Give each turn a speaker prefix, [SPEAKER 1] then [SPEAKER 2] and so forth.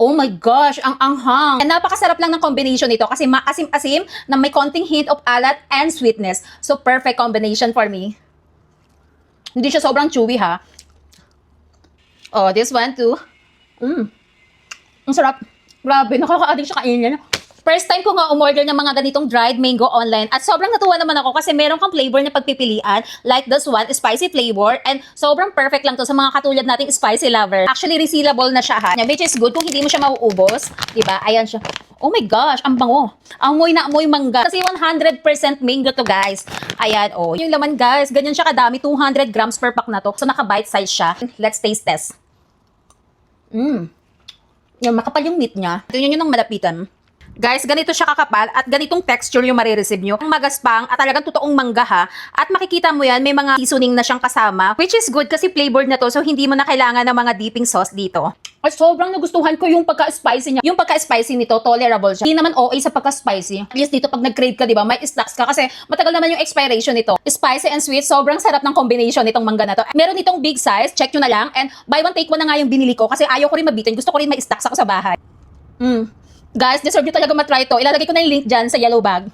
[SPEAKER 1] Oh my gosh, ang anghang. And napakasarap lang ng combination nito kasi maasim-asim na may konting hint of alat and sweetness. So perfect combination for me. Hindi siya sobrang chewy ha. Oh, this one too. Ang sarap. Grabe, nakaka-addict siya kainin. First time ko nga umorder ng mga ganitong dried mango online at sobrang natuwa naman ako kasi meron kang flavor na pagpipilian like this one, spicy flavor, and sobrang perfect lang to sa mga katulad nating spicy lover. Actually, resealable na siya ha, which is good kung hindi mo siya mauubos. Diba? Ayan siya. Oh my gosh, ang bango. Amoy na amoy mangga. Kasi 100% mango to guys. Ayan, oh. Yung laman guys, ganyan siya kadami, 200 grams per pack na to. So naka-bite size siya. Let's taste test. Yung makapal yung meat niya. Tingnan nyo ng malapitan. Guys, ganito siya kakapal at ganitong texture yung marireceive nyo. Ang magaspang at talagang totoong mangga ha. At makikita mo yan, may mga seasoning na siyang kasama. Which is good kasi flavored na to so hindi mo na kailangan ng mga dipping sauce dito. At sobrang nagustuhan ko yung pagka-spicy niya. Yung pagka-spicy nito, tolerable siya. Hindi naman OA sa pagka-spicy. At least dito pag nag-crave ka, di ba, may stocks ka kasi matagal naman yung expiration nito. Spicy and sweet, sobrang sarap ng combination nitong mangga na to. Meron itong big size, check nyo na lang. And buy one take one na nga yung binili ko kasi ayaw ko rin mabitin. Gusto ko rin may stocks ako sa bahay. Guys, deserve nyo talaga matry to. Ilalagay ko na yung link dyan sa yellow bag.